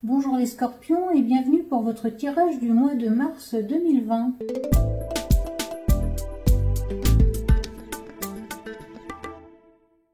Bonjour les scorpions et bienvenue pour votre tirage du mois de mars 2020.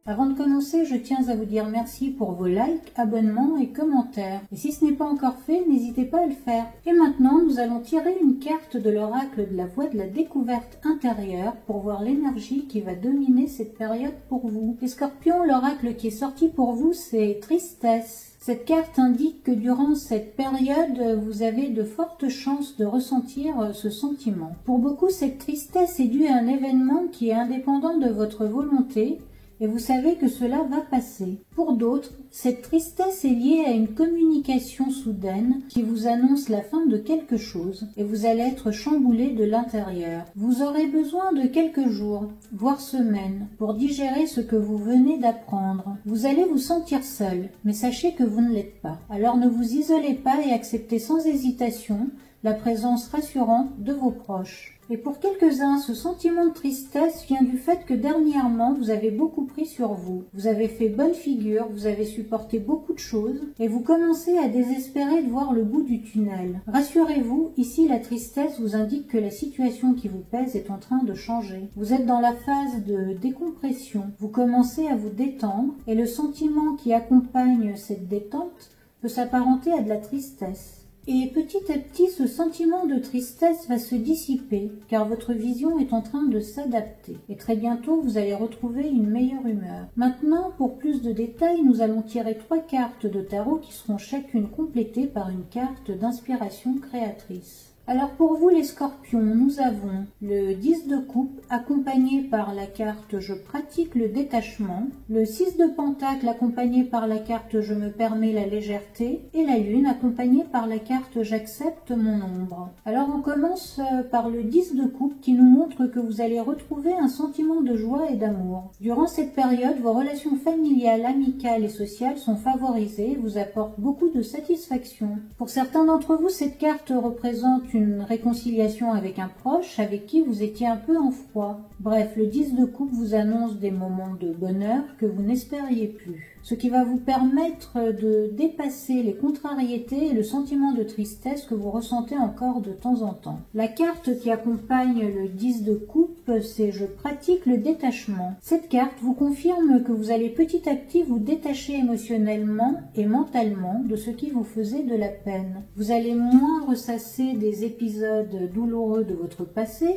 Avant de commencer, je tiens à vous dire merci pour vos likes, abonnements et commentaires. Et si ce n'est pas encore fait, n'hésitez pas à le faire. Et maintenant, nous allons tirer une carte de l'oracle de la voie de la découverte intérieure pour voir l'énergie qui va dominer cette période pour vous. Les scorpions, l'oracle qui est sorti pour vous, c'est tristesse. Cette carte indique que durant cette période, vous avez de fortes chances de ressentir ce sentiment. Pour beaucoup, cette tristesse est due à un événement qui est indépendant de votre volonté, et vous savez que cela va passer. Pour d'autres, cette tristesse est liée à une communication soudaine qui vous annonce la fin de quelque chose et vous allez être chamboulé de l'intérieur. Vous aurez besoin de quelques jours, voire semaines, pour digérer ce que vous venez d'apprendre. Vous allez vous sentir seul, mais sachez que vous ne l'êtes pas. Alors ne vous isolez pas et acceptez sans hésitation la présence rassurante de vos proches. Et pour quelques-uns, ce sentiment de tristesse vient du fait que dernièrement, vous avez beaucoup pris sur vous. Vous avez fait bonne figure, vous avez supporté beaucoup de choses et vous commencez à désespérer de voir le bout du tunnel. Rassurez-vous, ici la tristesse vous indique que la situation qui vous pèse est en train de changer. Vous êtes dans la phase de décompression. Vous commencez à vous détendre et le sentiment qui accompagne cette détente peut s'apparenter à de la tristesse. Et petit à petit, ce sentiment de tristesse va se dissiper, car votre vision est en train de s'adapter. Et très bientôt, vous allez retrouver une meilleure humeur. Maintenant, pour plus de détails, nous allons tirer 3 cartes de tarot qui seront chacune complétées par une carte d'inspiration créatrice. Alors pour vous les scorpions, nous avons le 10 de coupe accompagné par la carte je pratique le détachement, le 6 de pentacle accompagné par la carte je me permets la légèreté et la lune accompagnée par la carte j'accepte mon ombre. Alors on commence par le 10 de coupe qui nous montre que vous allez retrouver un sentiment de joie et d'amour. Durant cette période, vos relations familiales, amicales et sociales sont favorisées et vous apportent beaucoup de satisfaction. Pour certains d'entre vous, cette carte représente une réconciliation avec un proche avec qui vous étiez un peu en froid. Bref, le 10 de coupe vous annonce des moments de bonheur que vous n'espériez plus. Ce qui va vous permettre de dépasser les contrariétés et le sentiment de tristesse que vous ressentez encore de temps en temps. La carte qui accompagne le 10 de coupe, c'est « Je pratique le détachement ». Cette carte vous confirme que vous allez petit à petit vous détacher émotionnellement et mentalement de ce qui vous faisait de la peine. Vous allez moins ressasser des épisodes douloureux de votre passé,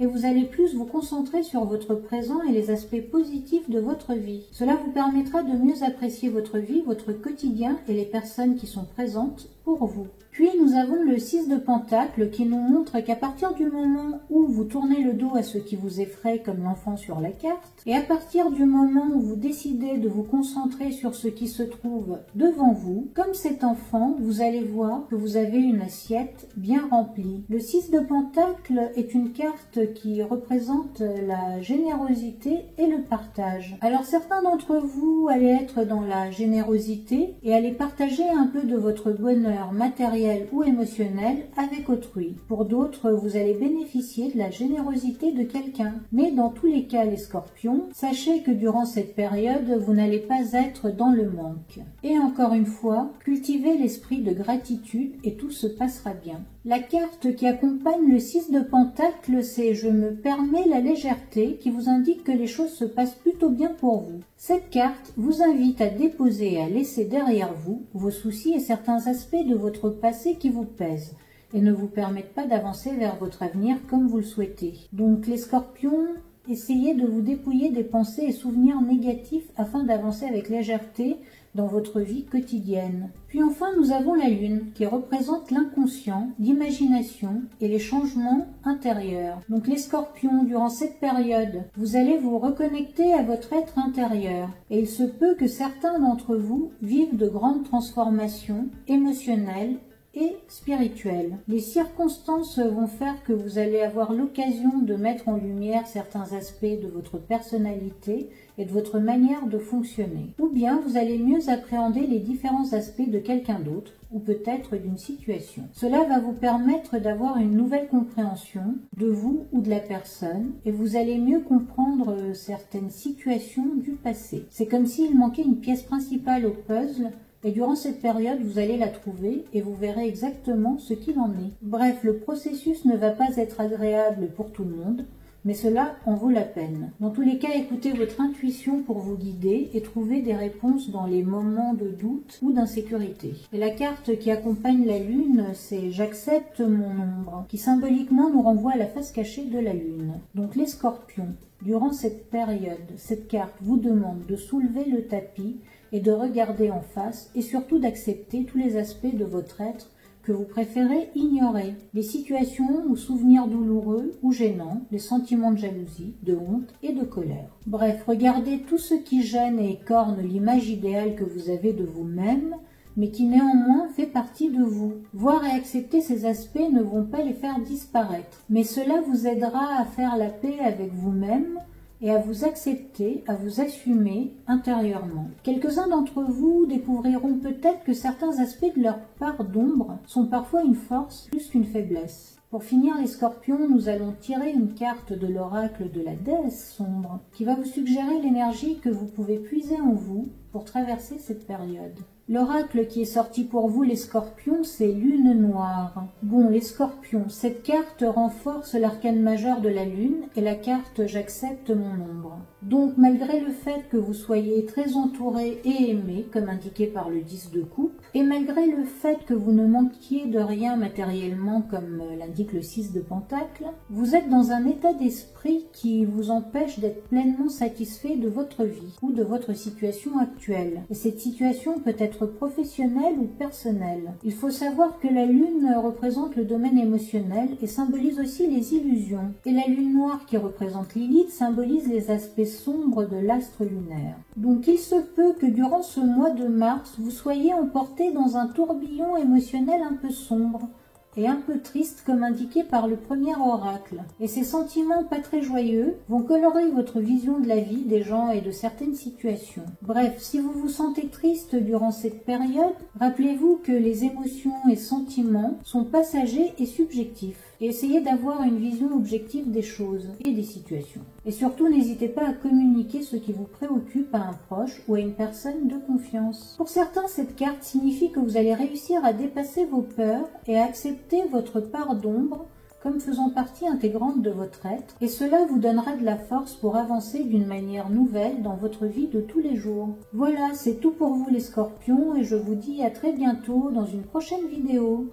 et vous allez plus vous concentrer sur votre présent et les aspects positifs de votre vie. Cela vous permettra de mieux apprécier votre vie, votre quotidien et les personnes qui sont présentes pour vous. Puis nous avons le 6 de pentacle qui nous montre qu'à partir du moment où vous tournez le dos à ce qui vous effraie comme l'enfant sur la carte, et à partir du moment où vous décidez de vous concentrer sur ce qui se trouve devant vous, comme cet enfant, vous allez voir que vous avez une assiette bien remplie. Le 6 de pentacle est une carte qui représente la générosité et le partage. Alors certains d'entre vous allaient être dans la générosité et allaient partager un peu de votre bonheur matériel ou émotionnel avec autrui. Pour d'autres, vous allez bénéficier de la générosité de quelqu'un. Mais dans tous les cas, les scorpions, sachez que durant cette période, vous n'allez pas être dans le manque. Et encore une fois, cultivez l'esprit de gratitude et tout se passera bien. La carte qui accompagne le 6 de pentacle, c'est « Je me permets la légèreté » qui vous indique que les choses se passent plutôt bien pour vous. Cette carte vous invite à déposer et à laisser derrière vous vos soucis et certains aspects de votre passé qui vous pèsent et ne vous permettent pas d'avancer vers votre avenir comme vous le souhaitez. Donc les scorpions, essayez de vous dépouiller des pensées et souvenirs négatifs afin d'avancer avec légèreté dans votre vie quotidienne. Puis enfin, nous avons la lune qui représente l'inconscient, l'imagination et les changements intérieurs. Donc les scorpions, durant cette période, vous allez vous reconnecter à votre être intérieur et il se peut que certains d'entre vous vivent de grandes transformations émotionnelles et spirituelle. Les circonstances vont faire que vous allez avoir l'occasion de mettre en lumière certains aspects de votre personnalité et de votre manière de fonctionner. Ou bien vous allez mieux appréhender les différents aspects de quelqu'un d'autre ou peut-être d'une situation. Cela va vous permettre d'avoir une nouvelle compréhension de vous ou de la personne et vous allez mieux comprendre certaines situations du passé. C'est comme s'il manquait une pièce principale au puzzle Et durant cette période, vous allez la trouver et vous verrez exactement ce qu'il en est. Bref, le processus ne va pas être agréable pour tout le monde, mais cela en vaut la peine. Dans tous les cas, écoutez votre intuition pour vous guider et trouver des réponses dans les moments de doute ou d'insécurité. Et la carte qui accompagne la lune, c'est « J'accepte mon ombre », qui symboliquement nous renvoie à la face cachée de la lune. Donc les scorpions, durant cette période, cette carte vous demande de soulever le tapis et de regarder en face et surtout d'accepter tous les aspects de votre être que vous préférez ignorer. Les situations ou souvenirs douloureux ou gênants, les sentiments de jalousie, de honte et de colère. Bref, regardez tout ce qui gêne et écorne l'image idéale que vous avez de vous-même, mais qui néanmoins fait partie de vous. Voir et accepter ces aspects ne vont pas les faire disparaître, mais cela vous aidera à faire la paix avec vous-même et à vous accepter, à vous assumer intérieurement. Quelques-uns d'entre vous découvriront peut-être que certains aspects de leur part d'ombre sont parfois une force plus qu'une faiblesse. Pour finir les scorpions, nous allons tirer une carte de l'oracle de la déesse sombre qui va vous suggérer l'énergie que vous pouvez puiser en vous pour traverser cette période. L'oracle qui est sorti pour vous les scorpions, c'est Lune Noire. Bon, les scorpions, cette carte renforce l'arcane majeur de la lune et la carte J'accepte mon ombre. Donc, malgré le fait que vous soyez très entouré et aimé, comme indiqué par le 10 de coupe, et malgré le fait que vous ne manquiez de rien matériellement, comme l'indique le 6 de pentacle, vous êtes dans un état d'esprit qui vous empêche d'être pleinement satisfait de votre vie ou de votre situation actuelle. Et cette situation peut être professionnelle ou personnelle. Il faut savoir que la lune représente le domaine émotionnel et symbolise aussi les illusions. Et la lune noire qui représente Lilith symbolise les aspects sombres de l'astre lunaire. Donc il se peut que durant ce mois de mars, vous soyez emporté dans un tourbillon émotionnel un peu sombre et un peu triste comme indiqué par le premier oracle. Et ces sentiments pas très joyeux vont colorer votre vision de la vie, des gens et de certaines situations. Bref, si vous vous sentez triste durant cette période, rappelez-vous que les émotions et sentiments sont passagers et subjectifs. Et essayez d'avoir une vision objective des choses et des situations. Et surtout, n'hésitez pas à communiquer ce qui vous préoccupe à un proche ou à une personne de confiance. Pour certains, cette carte signifie que vous allez réussir à dépasser vos peurs et à accepter votre part d'ombre comme faisant partie intégrante de votre être, et cela vous donnera de la force pour avancer d'une manière nouvelle dans votre vie de tous les jours. Voilà, c'est tout pour vous les scorpions, et je vous dis à très bientôt dans une prochaine vidéo.